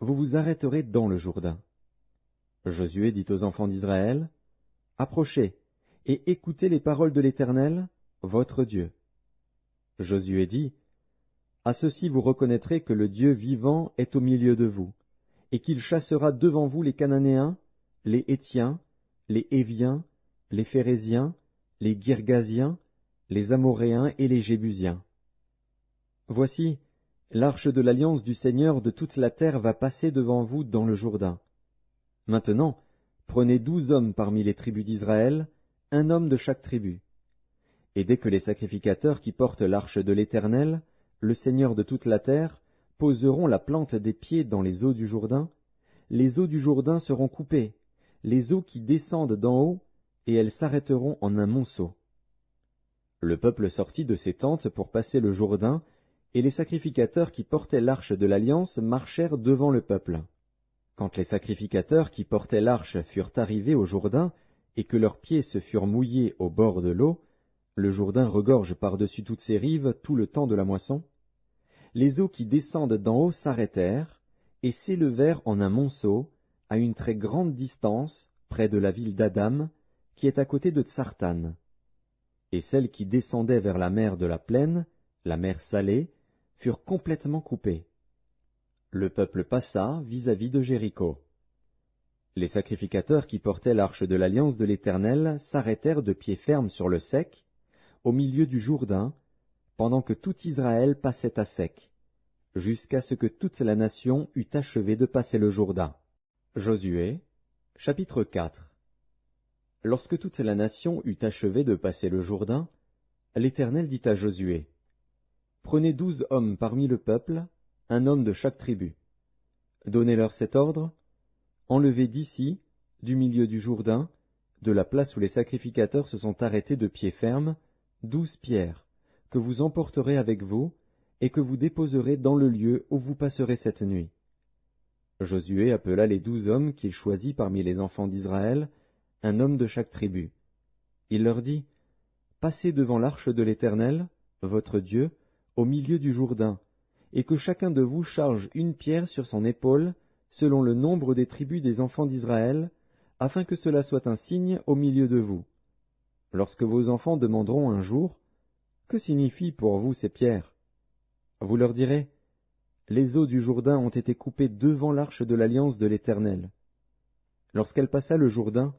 vous vous arrêterez dans le Jourdain. Josué dit aux enfants d'Israël, « Approchez, et écoutez les paroles de l'Éternel, votre Dieu. » Josué dit, « À ceci vous reconnaîtrez que le Dieu vivant est au milieu de vous, et qu'il chassera devant vous les Cananéens, les Hétiens, les Héviens, les Phéréziens, les Girgasiens, les Amoréens et les Jébusiens. Voici, l'arche de l'alliance du Seigneur de toute la terre va passer devant vous dans le Jourdain. Maintenant, prenez 12 hommes parmi les tribus d'Israël, un homme de chaque tribu. Et dès que les sacrificateurs qui portent l'arche de l'Éternel, le Seigneur de toute la terre, poseront la plante des pieds dans les eaux du Jourdain, les eaux du Jourdain seront coupées, les eaux qui descendent d'en haut, et elles s'arrêteront en un monceau. Le peuple sortit de ses tentes pour passer le Jourdain, et les sacrificateurs qui portaient l'arche de l'Alliance marchèrent devant le peuple. Quand les sacrificateurs qui portaient l'arche furent arrivés au Jourdain, et que leurs pieds se furent mouillés au bord de l'eau, le Jourdain regorge par-dessus toutes ses rives tout le temps de la moisson, les eaux qui descendent d'en haut s'arrêtèrent, et s'élevèrent en un monceau, à une très grande distance, près de la ville d'Adam, qui est à côté de Tsartan. Et celles qui descendaient vers la mer de la plaine, la mer Salée, furent complètement coupées. Le peuple passa vis-à-vis de Jéricho. Les sacrificateurs qui portaient l'arche de l'alliance de l'Éternel s'arrêtèrent de pied ferme sur le sec, au milieu du Jourdain, pendant que tout Israël passait à sec, jusqu'à ce que toute la nation eût achevé de passer le Jourdain. Josué, chapitre 4. Lorsque toute la nation eut achevé de passer le Jourdain, l'Éternel dit à Josué, « Prenez 12 hommes parmi le peuple, un homme de chaque tribu. Donnez-leur cet ordre, enlevez d'ici, du milieu du Jourdain, de la place où les sacrificateurs se sont arrêtés de pied ferme, 12 pierres, que vous emporterez avec vous, et que vous déposerez dans le lieu où vous passerez cette nuit. » Josué appela les 12 hommes qu'il choisit parmi les enfants d'Israël, un homme de chaque tribu. Il leur dit, « Passez devant l'arche de l'Éternel, votre Dieu, au milieu du Jourdain, et que chacun de vous charge une pierre sur son épaule, selon le nombre des tribus des enfants d'Israël, afin que cela soit un signe au milieu de vous. Lorsque vos enfants demanderont un jour, « Que signifient pour vous ces pierres ?» Vous leur direz, « Les eaux du Jourdain ont été coupées devant l'arche de l'alliance de l'Éternel. » Lorsqu'elle passa le Jourdain,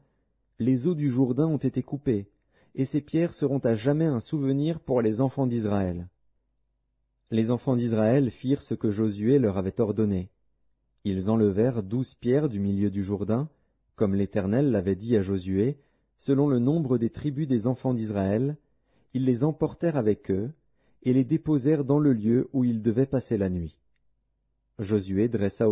les eaux du Jourdain ont été coupées, et ces pierres seront à jamais un souvenir pour les enfants d'Israël. Les enfants d'Israël firent ce que Josué leur avait ordonné. Ils enlevèrent 12 pierres du milieu du Jourdain, comme l'Éternel l'avait dit à Josué, selon le nombre des tribus des enfants d'Israël, ils les emportèrent avec eux, et les déposèrent dans le lieu où ils devaient passer la nuit. Josué dressa